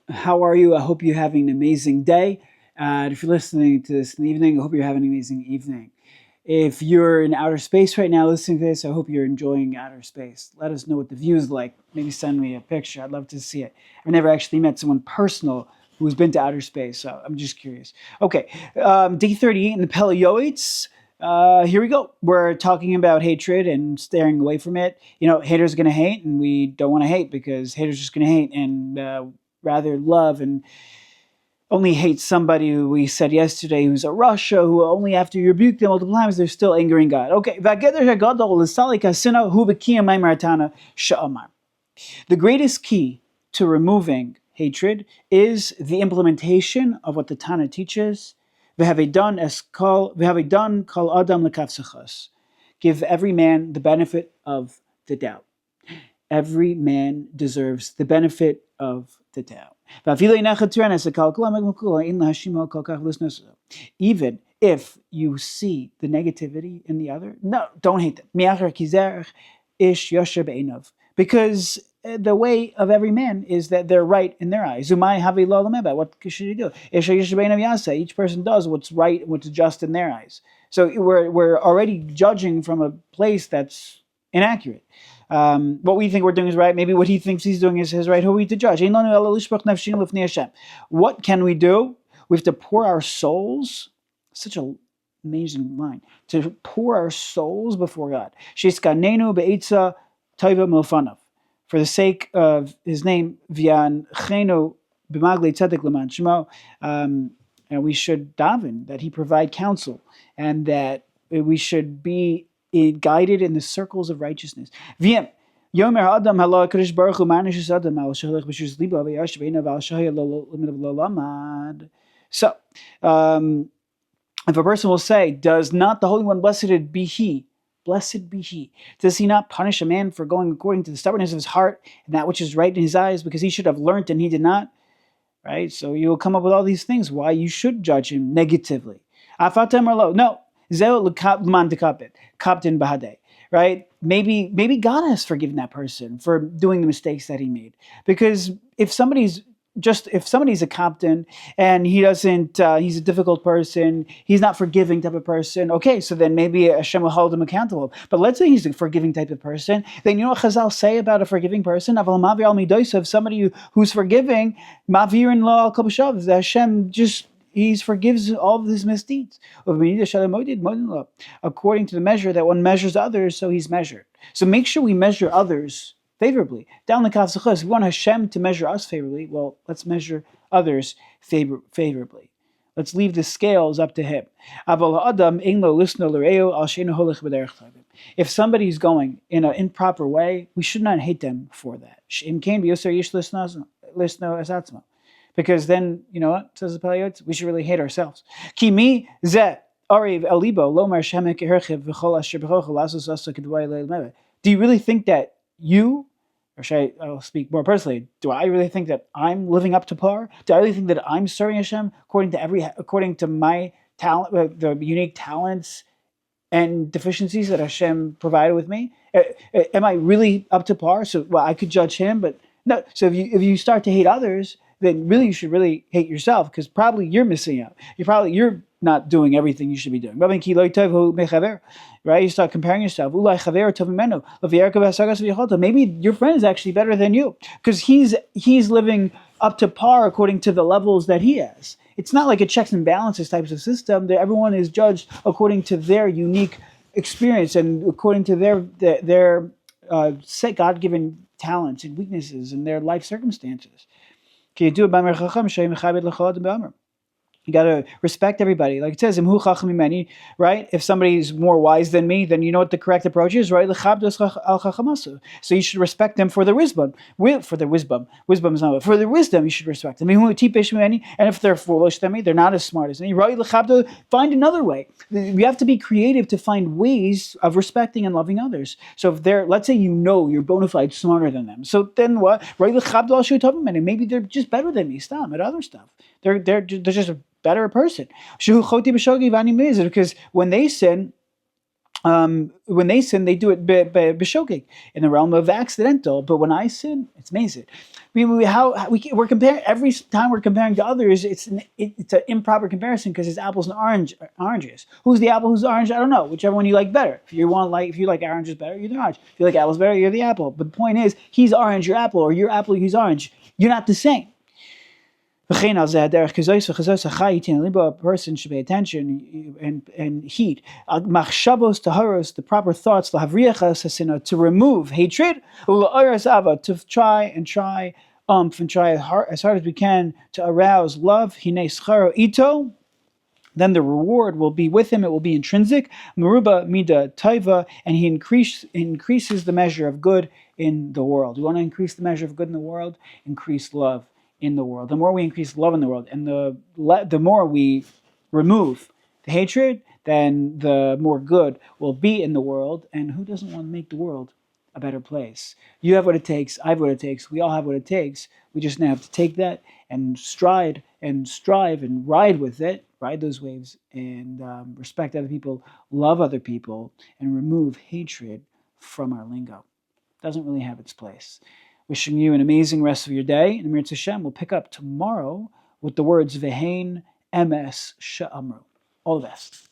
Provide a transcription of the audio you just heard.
How are you? I hope you're having an amazing day. If you're listening to this in the evening, I hope you're having an amazing evening. If you're in outer space right now listening to this, I hope you're enjoying outer space. Let us know what the view is like. Maybe send me a picture. I'd love to see it. I've never actually met someone personal who's been to outer space, so I'm just curious. Okay, day 38 in the Pele Yoeitz. Here we go. We're talking about hatred and staring away from it. You know, haters are going to hate, and we don't want to hate because haters are just going to hate, and rather love and only hate somebody who we said yesterday who's a Russia, who only after you rebuke them multiple times, they're still angering God. Okay. The greatest key to removing hatred is the implementation of what the Tana teaches. Kol adam lekafsachos. Give every man the benefit of the doubt. Every man deserves the benefit of the doubt. Even if you see the negativity in the other, no, don't hate them. Because the way of every man is that they're right in their eyes. What should you do? Each person does what's right, what's just in their eyes. So we're already judging from a place that's inaccurate. What we think we're doing is right. Maybe what he thinks he's doing is his right. Who are we to judge? What can we do? We have to pour our souls. Such an amazing line. To pour our souls before God. For the sake of his name, and we should daven that he provide counsel and that we should be guided in the circles of righteousness. So, if a person will say, does not the Holy One, blessed be he, blessed be he, does he not punish a man for going according to the stubbornness of his heart and that which is right in his eyes, because he should have learnt and he did not? Right? So you will come up with all these things why you should judge him negatively. No. Right? Maybe God has forgiven that person for doing the mistakes that he made. Because if somebody's a captain and he doesn't, he's a difficult person, he's not forgiving type of person. Okay, so then maybe Hashem will hold him accountable. But let's say he's a forgiving type of person. Then you know what Chazal say about a forgiving person? Somebody who's forgiving, mavir lo al kol that Hashem just he forgives all of his misdeeds. According to the measure that one measures others, so he's measured. So make sure we measure others favorably. Down the Kavsachos, if we want Hashem to measure us favorably, well, let's measure others favorably. Let's leave the scales up to him. If somebody's going in an improper way, we should not hate them for that. Because then, you know what, says the Yoeitz, we should really hate ourselves. Ki mi ze ariv el libo lomar shemek erchiv v'chol asher b'chocho lasos asa kedvay le'lemeve. Do you really think that you, or I'll speak more personally, do I really think that I'm living up to par? Do I really think that I'm serving Hashem according to my talent, the unique talents and deficiencies that Hashem provided with me? Am I really up to par? So, well, I could judge him, but no. So if you start to hate others, then really you should really hate yourself, because probably you're missing out. You're not doing everything you should be doing. Right? You start comparing yourself. Maybe your friend is actually better than you because he's living up to par according to the levels that he has. It's not like a checks and balances types of system that everyone is judged according to their unique experience and according to their God-given talents and weaknesses and their life circumstances. You got to respect everybody. Like it says, right? If somebody's more wise than me, then you know what the correct approach is, right? So you should respect them for their wisdom. For their wisdom. Wisdom is not, for their wisdom, you should respect them. And if they're foolish than me, they're not as smart as me, right? Find another way. We have to be creative to find ways of respecting and loving others. So if let's say you're bona fide smarter than them. So then what? Maybe they're just better than me. Stop at other stuff. They're just a better person. Because when they sin, when they sin, they do it b'shogeg, in the realm of accidental. But when I sin, it's mazid. I mean, we're comparing every time we're comparing to others. It's an improper comparison because it's apples and oranges. Who's the apple? Who's the orange? I don't know. Whichever one you like better. If you like oranges better, you're the orange. If you like apples better, you're the apple. But the point is, he's orange, you're apple, or you're apple, he's orange. You're not the same. A person should pay attention and heed. Machshavos taharos, the proper thoughts, to remove hatred, to try and try as hard as we can to arouse love. Ito, then the reward will be with him. It will be intrinsic. Meruba mida taiva, and he increases the measure of good in the world. We want to increase the measure of good in the world, increase love in the world. The more we increase love in the world, and the more we remove the hatred, then the more good will be in the world. And who doesn't want to make the world a better place? You have what it takes. I have what it takes. We all have what it takes. We just now have to take that and strive and ride with it, ride those waves, and respect other people, love other people, and remove hatred from our lingo. Doesn't really have its place. Wishing you an amazing rest of your day. And Amir Hashem, we'll pick up tomorrow with the words Vehain MS Sha'amru. All the best.